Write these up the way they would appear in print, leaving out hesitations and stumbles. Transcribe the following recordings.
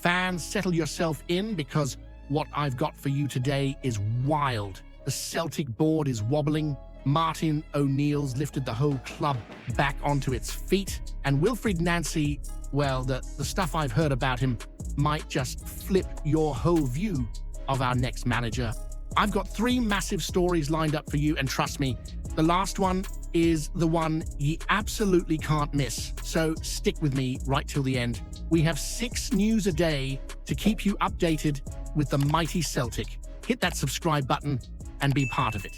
Fans, settle yourself in because what I've got for you today is wild. The Celtic board is wobbling. Martin O'Neill's lifted the whole club back onto its feet. And Wilfried Nancy, well, the stuff I've heard about him might just flip your whole view of our next manager. I've got 3 massive stories lined up for you, and trust me, the last one is the one ye absolutely can't miss. So stick with me right till the end. We have 6 news a day to keep you updated with the mighty Celtic. Hit that subscribe button and be part of it.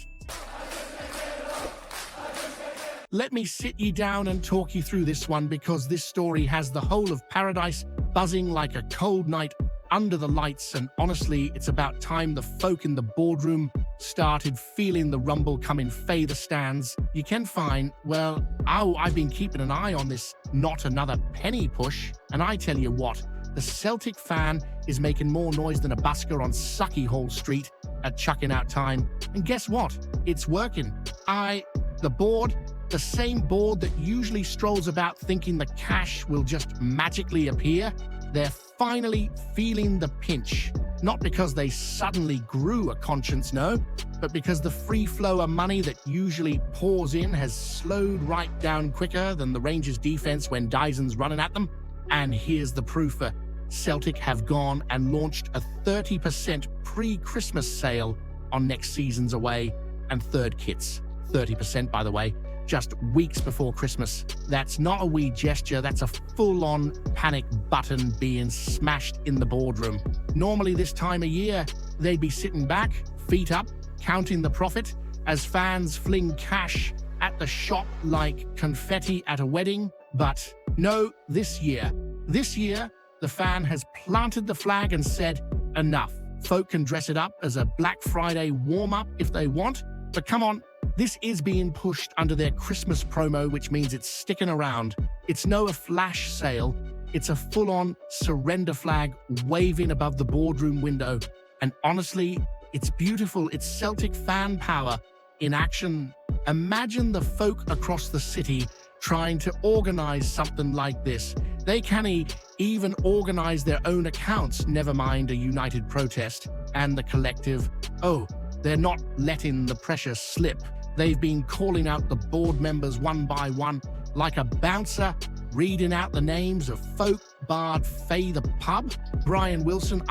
Let me sit ye down and talk you through this one, because this story has the whole of paradise buzzing like a cold night under the lights, and honestly, it's about time the folk in the boardroom started feeling the rumble coming fae the stands. You can find, well, I've been keeping an eye on this not another penny push, and I tell you what, the Celtic fan is making more noise than a busker on Sucky Hall Street at chucking out time. And guess what? It's working. The board, the same board that usually strolls about thinking the cash will just magically appear, they're finally feeling the pinch. Not because they suddenly grew a conscience, no, but because the free flow of money that usually pours in has slowed right down quicker than the Rangers' defense when Dyson's running at them. And here's the proof. Celtic have gone and launched a 30% pre-Christmas sale on next season's away and third kits. 30%, by the way, just weeks before Christmas. That's not a wee gesture, that's a full-on panic button being smashed in the boardroom. Normally this time of year, they'd be sitting back, feet up, counting the profit, as fans fling cash at the shop like confetti at a wedding. But no, this year, the fan has planted the flag and said, enough. Folk can dress it up as a Black Friday warm-up if they want, but come on, this is being pushed under their Christmas promo, which means it's sticking around. It's no a flash sale, it's a full-on surrender flag waving above the boardroom window. And honestly, it's beautiful. It's Celtic fan power in action. Imagine the folk across the city trying to organize something like this. They can't even organize their own accounts, never mind a united protest. And the collective, they're not letting the pressure slip. They've been calling out the board members one by one, like a bouncer, reading out the names of folk barred Faye the pub. Brian Wilson,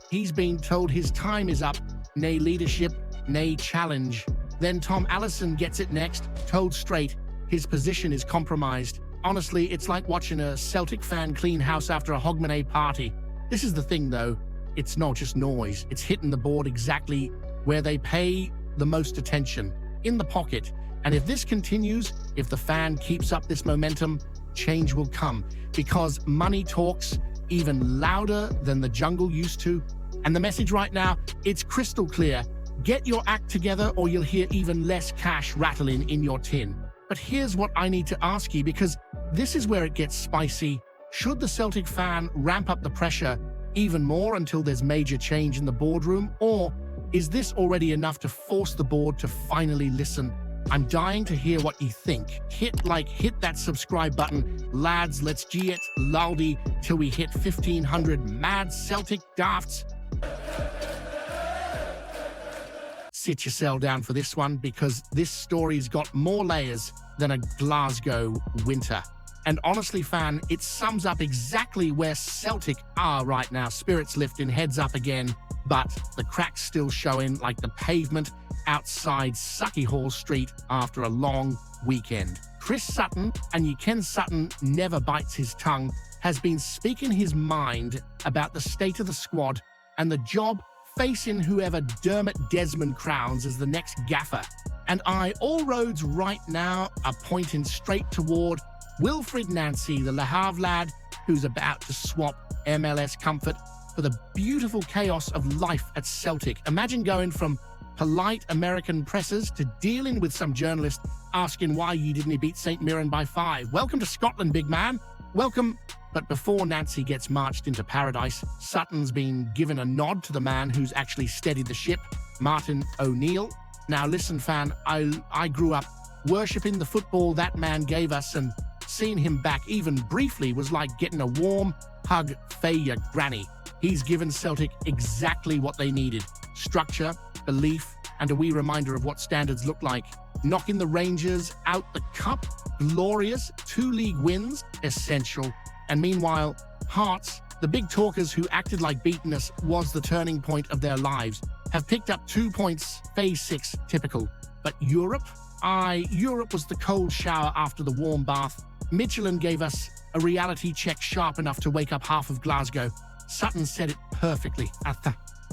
he's been told his time is up. Nay leadership, nay challenge. Then Tom Allison gets it next, told straight, his position is compromised. Honestly, it's like watching a Celtic fan clean house after a Hogmanay party. This is the thing though, it's not just noise, it's hitting the board exactly where they pay the most attention, in the pocket. And if this continues, if the fan keeps up this momentum, change will come, because money talks even louder than the jungle used to. And the message right now, it's crystal clear. Get your act together or you'll hear even less cash rattling in your tin. But here's what I need to ask you, because this is where it gets spicy. Should the Celtic fan ramp up the pressure even more until there's major change in the boardroom, or is this already enough to force the board to finally listen? I'm dying to hear what you think. Hit that subscribe button. Lads, let's G it, laldi, till we hit 1,500 mad Celtic dafts. Sit yourself down for this one, because this story's got more layers than a Glasgow winter. And honestly, fan, it sums up exactly where Celtic are right now. Spirits lifting, heads up again, but the cracks still showing like the pavement outside Sucky Hall Street after a long weekend. Chris Sutton, and you ken Sutton never bites his tongue, has been speaking his mind about the state of the squad and the job facing whoever Dermot Desmond crowns as the next gaffer. And all roads right now are pointing straight toward Wilfried Nancy, the Le Havre lad who's about to swap MLS comfort for the beautiful chaos of life at Celtic. Imagine going from polite American pressers to dealing with some journalist asking why you didn't beat St. Mirren by 5. Welcome to Scotland, big man. Welcome. But before Nancy gets marched into paradise, Sutton's been given a nod to the man who's actually steadied the ship, Martin O'Neill. Now listen, fan, I grew up worshipping the football that man gave us, and Seeing him back even briefly was like getting a warm hug for your granny. He's given Celtic exactly what they needed: structure, belief, and a wee reminder of what standards look like. Knocking the Rangers out the cup, glorious. 2 league wins, essential. And meanwhile, Hearts, the big talkers who acted like beatenness was the turning point of their lives, have picked up 2 points, phase 6, typical. But Europe? Europe was the cold shower after the warm bath. Michelin gave us a reality check sharp enough to wake up half of Glasgow. Sutton said it perfectly.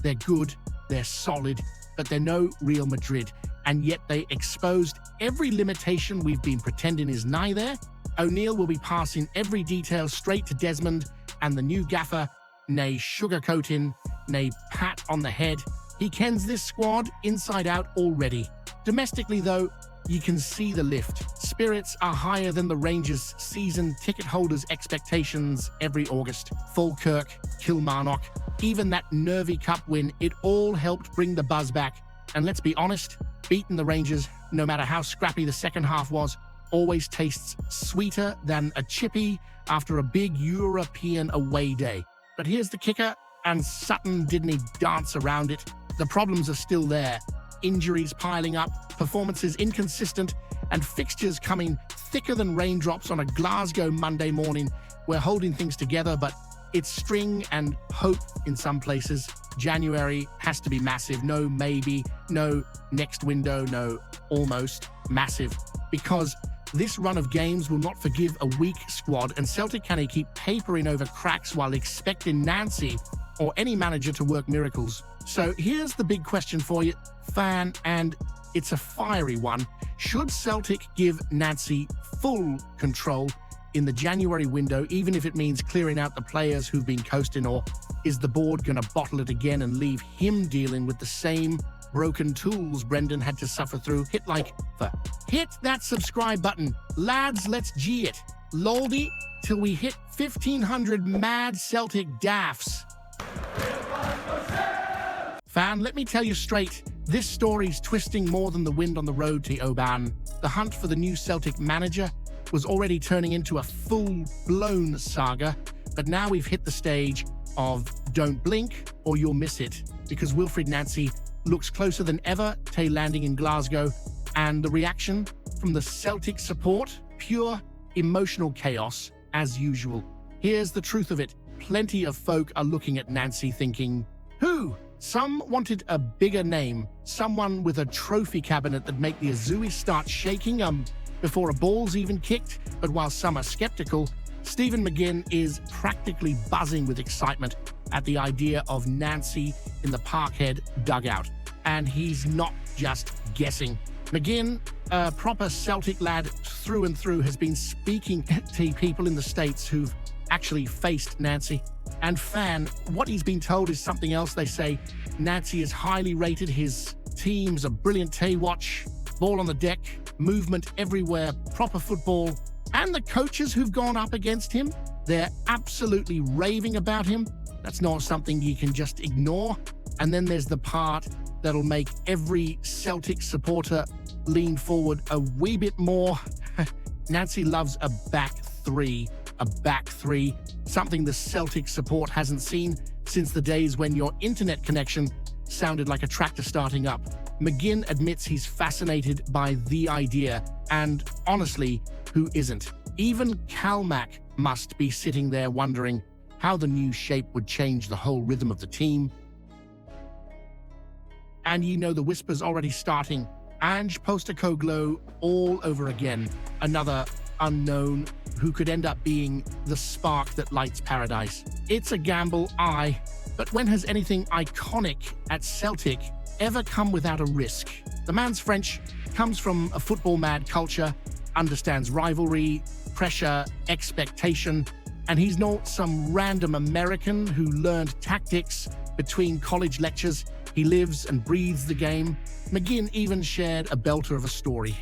They're good, they're solid, but they're no Real Madrid. And yet they exposed every limitation we've been pretending is nigh there. O'Neill will be passing every detail straight to Desmond, and the new gaffer, nay sugarcoating, nay pat on the head. He kens this squad inside out already. Domestically, though, you can see the lift. Spirits are higher than the Rangers' season ticket holders' expectations every August. Falkirk, Kilmarnock, even that nervy cup win, it all helped bring the buzz back. And let's be honest, beating the Rangers, no matter how scrappy the second half was, always tastes sweeter than a chippy after a big European away day. But here's the kicker, and Sutton didn't dance around it. The problems are still there. Injuries piling up, performances inconsistent, and fixtures coming thicker than raindrops on a Glasgow Monday morning. We're holding things together, but it's string and hope in some places. January has to be massive. No maybe, no next window, no almost massive. Because this run of games will not forgive a weak squad, and Celtic can keep papering over cracks while expecting Nancy or any manager to work miracles. So here's the big question for you, fan, and it's a fiery one. Should Celtic give Nancy full control in the January window, even if it means clearing out the players who've been coasting, or is the board going to bottle it again and leave him dealing with the same broken tools Brendan had to suffer through? Hit that subscribe button. Lads, let's G it. Loldy, till we hit 1,500 mad Celtic daffs. Fan, let me tell you straight, this story's twisting more than the wind on the road to Oban. The hunt for the new Celtic manager was already turning into a full-blown saga, but now we've hit the stage of don't blink or you'll miss it, because Wilfried Nancy looks closer than ever to landing in Glasgow, and the reaction from the Celtic support, pure emotional chaos as usual. Here's the truth of it. Plenty of folk are looking at Nancy thinking, who? Some wanted a bigger name, someone with a trophy cabinet that make the Azui start shaking before a ball's even kicked. But while some are skeptical, Stephen McGinn is practically buzzing with excitement at the idea of Nancy in the Parkhead dugout. And he's not just guessing. McGinn, a proper Celtic lad through and through, has been speaking to people in the States who've actually faced Nancy. And fan, what he's been told is something else. They say Nancy is highly rated, his team's a brilliant watch, ball on the deck, movement everywhere, proper football. And the coaches who've gone up against him, they're absolutely raving about him. That's not something you can just ignore. And then there's the part that'll make every Celtic supporter lean forward a wee bit more. Nancy loves a back three, something the Celtic support hasn't seen since the days when your internet connection sounded like a tractor starting up. McGinn admits he's fascinated by the idea, and honestly, who isn't? Even Calmac must be sitting there wondering how the new shape would change the whole rhythm of the team. And you know the whispers already starting. Ange Postecoglou all over again. Another unknown who could end up being the spark that lights paradise. It's a gamble, aye, but when has anything iconic at Celtic ever come without a risk? The man's French, comes from a football-mad culture, understands rivalry, pressure, expectation, and he's not some random American who learned tactics between college lectures. He lives and breathes the game. McGinn even shared a belter of a story.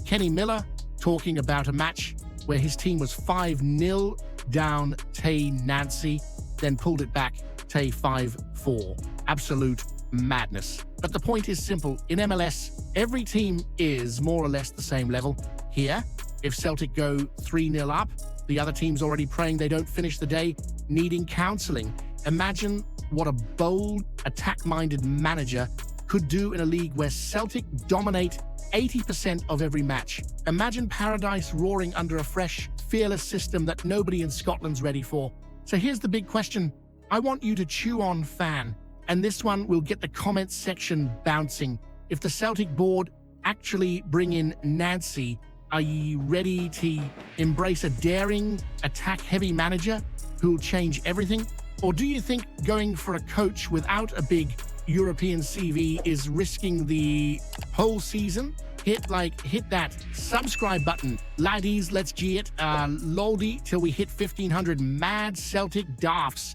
Kenny Miller talking about a match where his team was 5-0 down to Nancy, then pulled it back to 5-4. Absolute madness. But the point is simple. In MLS, every team is more or less the same level. Here, If Celtic go 3-0 up, the other team's already praying they don't finish the day, needing counseling. Imagine what a bold, attack-minded manager could do in a league where Celtic dominate 80% of every match. Imagine Paradise roaring under a fresh, fearless system that nobody in Scotland's ready for. So here's the big question I want you to chew on, fan, and this one will get the comments section bouncing. If the Celtic board actually bring in Nancy, are you ready to embrace a daring, attack-heavy manager who'll change everything? Or do you think going for a coach without a big European CV is risking the whole season? Hit that subscribe button. Laddies, let's G it. Loldy till we hit 1,500 mad Celtic daffs.